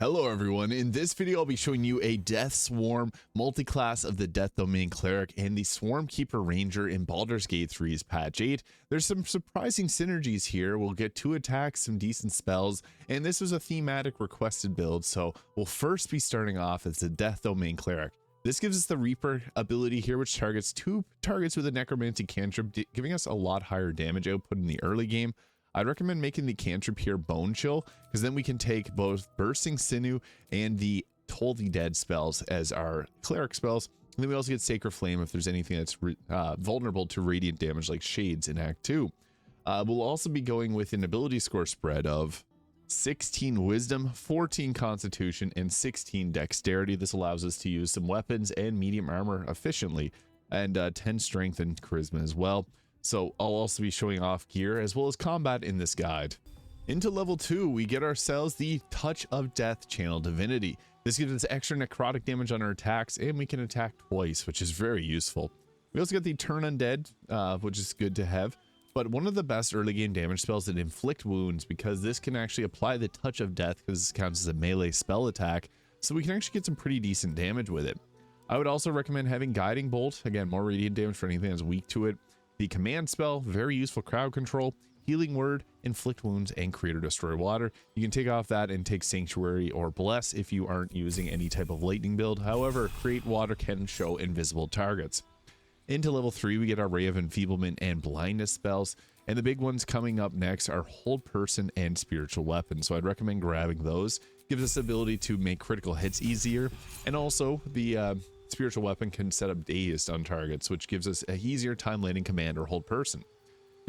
Hello everyone, in this video I'll be showing you a Death Swarm multi-class of the Death Domain Cleric and the Swarmkeeper Ranger in Baldur's Gate 3's patch 8. There's some surprising synergies here. We'll get 2 attacks, some decent spells, and this was a thematic requested build, so we'll first be starting off as the Death Domain Cleric. This gives us the Reaper ability here, which targets 2 targets with a necromancy cantrip, giving us a lot higher damage output in the early game. I'd recommend making the cantrip here Bone Chill, because then we can take both Bursting Sinew and the Toll the Dead spells as our cleric spells. And then we also get Sacred Flame if there's anything that's vulnerable to radiant damage like Shades in Act 2. We'll also be going with an ability score spread of 16 Wisdom, 14 Constitution, and 16 Dexterity. This allows us to use some weapons and medium armor efficiently, and 10 Strength and Charisma as well. So I'll also be showing off gear as well as combat in this guide. Into level 2, we get ourselves the Touch of Death Channel Divinity. This gives us extra necrotic damage on our attacks, and we can attack twice, which is very useful. We also get the Turn Undead, which is good to have, but one of the best early game damage spells that inflict wounds, because this can actually apply the Touch of Death, because this counts as a melee spell attack, so we can actually get some pretty decent damage with it. I would also recommend having Guiding Bolt, again, more radiant damage for anything that's weak to it. The command spell, very useful crowd control, healing word, inflict wounds, and create or destroy water. You can take off that and take sanctuary or bless if you aren't using any type of lightning build. However, create water can show invisible targets. Into level 3, we get our Ray of Enfeeblement and blindness spells, and the big ones coming up next are Hold Person and Spiritual Weapon. So I'd recommend grabbing those. Gives us the ability to make critical hits easier, and also the Spiritual Weapon can set up dazed on targets, which gives us an easier time landing command or hold person.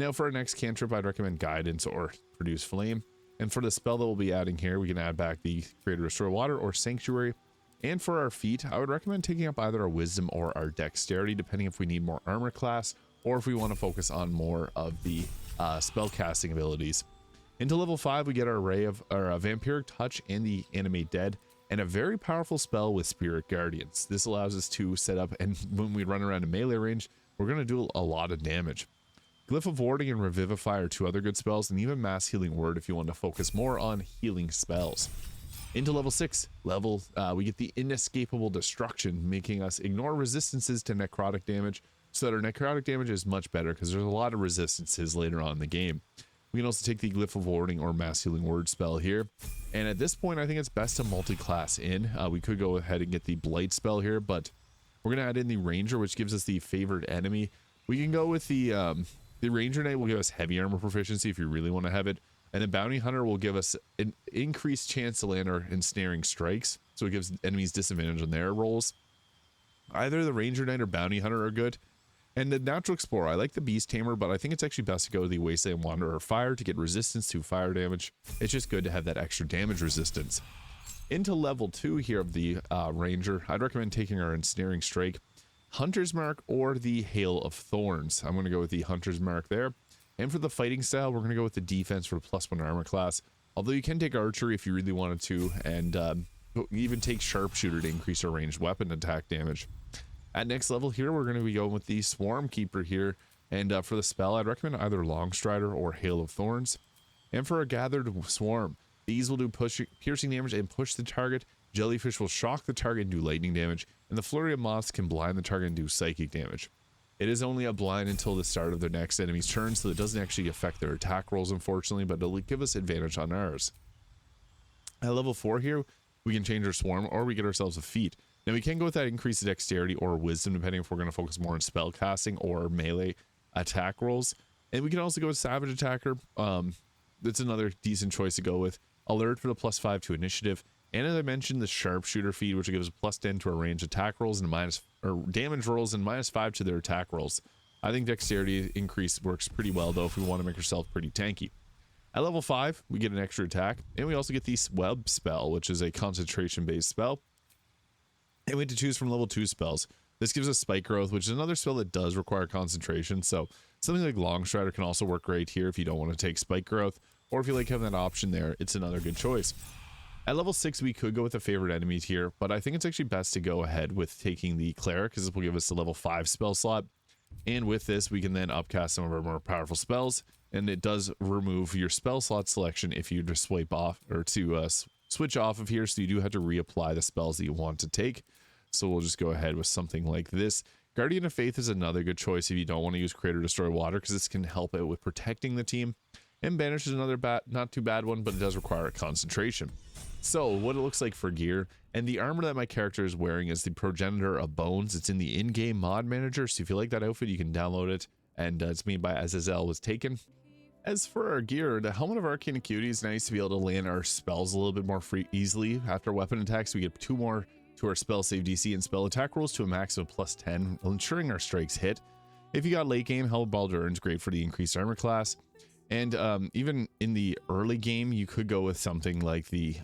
Now for our next cantrip, I'd recommend Guidance or Produce Flame. And for the spell that we'll be adding here, we can add back the Create or Destroy Water or Sanctuary. And for our feat, I would recommend taking up either our Wisdom or our Dexterity, depending if we need more armor class or if we want to focus on more of the spell casting abilities. Into level 5, we get our array of our Vampiric Touch and the Animate Dead, and a very powerful spell with Spirit Guardians. This allows us to set up, and when we run around in melee range, we're going to do a lot of damage. Glyph of Warding and Revivify are 2 other good spells, and even Mass Healing Word if you want to focus more on healing spells. Into level 6, we get the Inescapable Destruction, making us ignore resistances to necrotic damage, so that our necrotic damage is much better, because there's a lot of resistances later on in the game. We can also take the Glyph of Warding or Mass Healing Word spell here. And at this point, I think it's best to multi-class in. We could go ahead and get the Blight spell here, but we're going to add in the Ranger, which gives us the Favored Enemy. We can go with the Ranger Knight will give us heavy armor proficiency if you really want to have it. And the Bounty Hunter will give us an increased chance to land our ensnaring strikes. So it gives enemies disadvantage on their rolls. Either the Ranger Knight or Bounty Hunter are good. And the Natural Explorer, I like the Beast Tamer, but I think it's actually best to go to the Wasteland Wanderer Fire to get resistance to fire damage. It's just good to have that extra damage resistance. Into level 2 here of the Ranger, I'd recommend taking our Ensnaring Strike, Hunter's Mark, or the Hail of Thorns. I'm going to go with the Hunter's Mark there. And for the fighting style, we're going to go with the defense for +1 armor class. Although you can take Archery if you really wanted to, and even take Sharpshooter to increase our ranged weapon attack damage. At next level here, we're going to be going with the Swarmkeeper here, and for the spell, I'd recommend either Longstrider or Hail of Thorns. And for a Gathered Swarm, these will do piercing damage and push the target, Jellyfish will shock the target and do lightning damage, and the Flurry of Moths can blind the target and do psychic damage. It is only a blind until the start of their next enemy's turn, so it doesn't actually affect their attack rolls, unfortunately, but it'll give us advantage on ours. At level 4 here, we can change our Swarm, or we get ourselves a feat. Now we can go with that increased Dexterity or Wisdom, depending if we're going to focus more on spell casting or melee attack rolls. And we can also go with Savage Attacker. That's another decent choice to go with. Alert for the +5 to Initiative. And as I mentioned, the Sharpshooter feat, which gives a +10 to our range attack rolls and damage rolls and -5 to their attack rolls. I think Dexterity increase works pretty well, though, if we want to make ourselves pretty tanky. At level 5, we get an extra attack, and we also get the Web spell, which is a concentration-based spell. And we have to choose from level 2 spells. This gives us Spike Growth, which is another spell that does require concentration, so something like Longstrider can also work great here if you don't want to take Spike Growth, or if you like having that option there, it's another good choice. At level 6, we could go with the Favorite Enemy here, but I think it's actually best to go ahead with taking the Cleric, because this will give us the level 5 spell slot. And with this, we can then upcast some of our more powerful spells, and it does remove your spell slot selection if you just swipe off, or to switch off of here, so you do have to reapply the spells that you want to take. So we'll just go ahead with something like this. Guardian of Faith is another good choice if you don't want to use Create or Destroy Water, because this can help out with protecting the team. And Banish is another not too bad one, but it does require concentration. So what it looks like for gear, and the armor that my character is wearing is the Progenitor of Bones. It's in the in-game mod manager, so if you like that outfit, you can download it, and it's made by Azazel was taken. As for our gear, the Helmet of Arcane Acuity is nice to be able to land our spells a little bit more easily. After weapon attacks, we get 2 more to our spell save DC and spell attack rolls to a max of +10, ensuring our strikes hit. If you got late game, Helmet of Baldur is great for the increased armor class. And even in the early game, you could go with something like the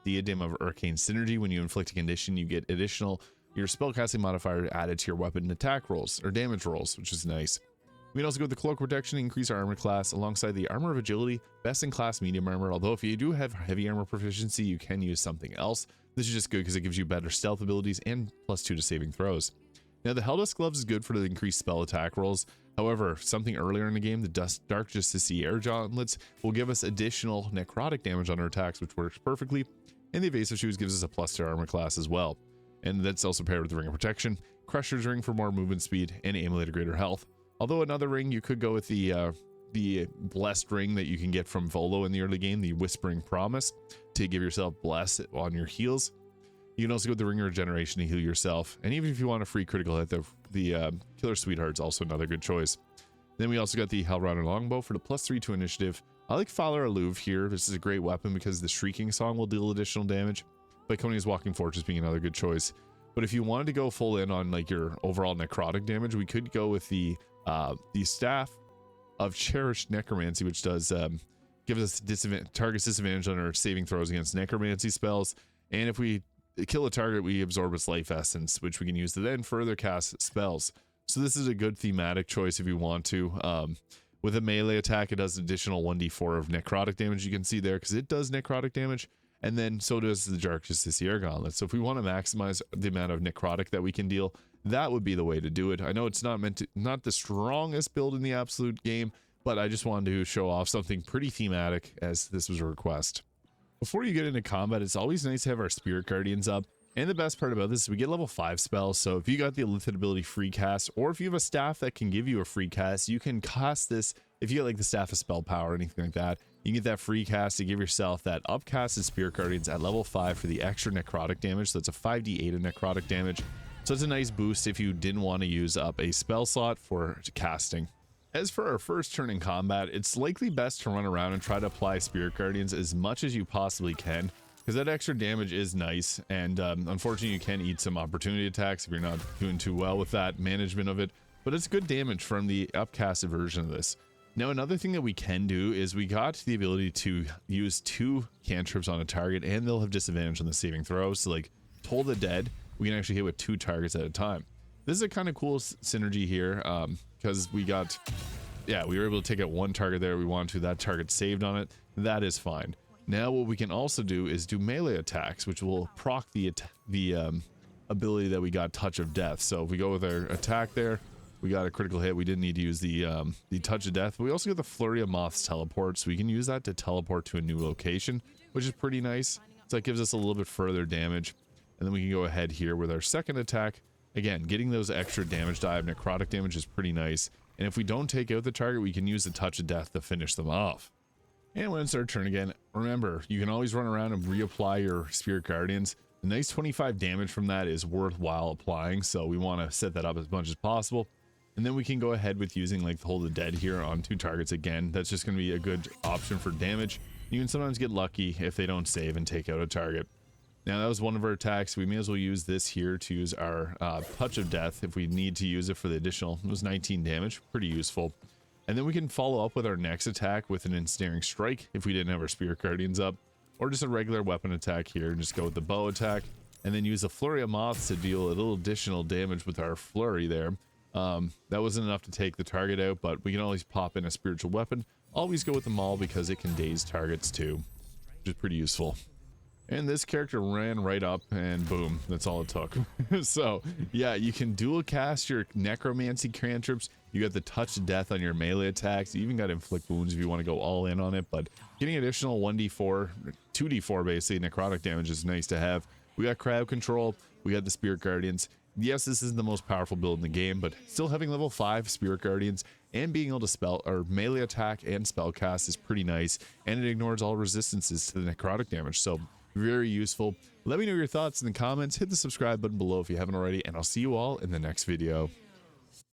Diadem of Arcane Synergy. When you inflict a condition, you get your spellcasting modifier added to your weapon attack rolls or damage rolls, which is nice. We can also go with the Cloak Protection, increase our armor class alongside the Armor of Agility, best in class medium armor. Although if you do have heavy armor proficiency, you can use something else. This is just good because it gives you better stealth abilities and +2 to saving throws. Now the Helldusk Gloves is good for the increased spell attack rolls. However, something earlier in the game, the Dark Justice Air Gauntlets will give us additional necrotic damage on our attacks, which works perfectly. And the Evasive Shoes gives us a +2 armor class as well. And that's also paired with the Ring of Protection, Crusher's Ring for more movement speed, and Amulet of Greater Health. Although another ring, you could go with the blessed ring that you can get from Volo in the early game, the Whispering Promise, to give yourself bless on your heals. You can also go with the Ring of Regeneration to heal yourself. And even if you want a free critical hit, the Killer Sweetheart's also another good choice. Then we also got the Hellrounder Longbow for the +3 to initiative. I like Fowler Alluve here. This is a great weapon because the Shrieking Song will deal additional damage. Biconia's Walking Fortress being another good choice. But if you wanted to go full in on like your overall necrotic damage, we could go with the Staff of Cherished Necromancy, which does gives us target's disadvantage on our saving throws against necromancy spells. And if we kill a target, we absorb its life essence, which we can use to then further cast spells. So this is a good thematic choice if you want to. With a melee attack, it does additional 1d4 of necrotic damage. You can see there because it does necrotic damage, and then so does the Dark Justice Air Gauntlet. So if we want to maximize the amount of necrotic that we can deal, that would be the way to do it. I know it's not the strongest build in the absolute game, but I just wanted to show off something pretty thematic as this was a request. Before you get into combat, it's always nice to have our Spirit Guardians up. And the best part about this is we get level 5 spells. So if you got the Illithid ability free cast, or if you have a staff that can give you a free cast, you can cast this. If you get like the Staff of Spell Power or anything like that, you can get that free cast to give yourself that upcasted Spirit Guardians at level 5 for the extra necrotic damage. So it's a 5d8 of necrotic damage. So it's a nice boost if you didn't want to use up a spell slot for casting. As for our first turn in combat, it's likely best to run around and try to apply Spirit Guardians as much as you possibly can, because that extra damage is nice, and unfortunately you can eat some opportunity attacks if you're not doing too well with that management of it, but it's good damage from the upcasted version of this. Now another thing that we can do is we got the ability to use 2 cantrips on a target, and they'll have disadvantage on the saving throws. So like Toll the Dead, we can actually hit with 2 targets at a time. This is a kind of cool synergy here, because we were able to take out 1 target there we wanted to, that target saved on it. That is fine. Now what we can also do is do melee attacks, which will proc the ability that we got, Touch of Death. So if we go with our attack there, we got a critical hit. We didn't need to use the Touch of Death. But we also get the Flurry of Moths teleport, so we can use that to teleport to a new location, which is pretty nice. So that gives us a little bit further damage. And then we can go ahead here with our second attack. Again, getting those extra damage die of necrotic damage is pretty nice. And if we don't take out the target, we can use the Touch of Death to finish them off. And when it's our turn again, remember, you can always run around and reapply your Spirit Guardians. The nice 25 damage from that is worthwhile applying, so we want to set that up as much as possible. And then we can go ahead with using like the Hold the Dead here on 2 targets again. That's just going to be a good option for damage. You can sometimes get lucky if they don't save and take out a target. Now that was one of our attacks. We may as well use this here to use our Touch of Death if we need to use it for the additional. It was 19 damage, pretty useful. And then we can follow up with our next attack with an Ensnaring Strike if we didn't have our Spirit Guardians up, or just a regular weapon attack here and just go with the bow attack, and then use a Flurry of Moths to deal a little additional damage with our flurry there. That wasn't enough to take the target out, but we can always pop in a spiritual weapon. Always go with the Maul because it can daze targets too, which is pretty useful. And this character ran right up and boom, that's all it took. So yeah, you can dual cast your necromancy cantrips. You got the touch of death on your melee attacks. You even got inflict wounds if you want to go all in on it, but getting additional 1d4, 2d4 basically necrotic damage is nice to have. We got crowd control, we got the spirit guardians. Yes, this is the most powerful build in the game, but still having level 5 spirit guardians and being able to spell or melee attack and spell cast is pretty nice, and it ignores all resistances to the necrotic damage, so very useful. Let me know your thoughts in the comments. Hit the subscribe button below if you haven't already, and I'll see you all in the next video.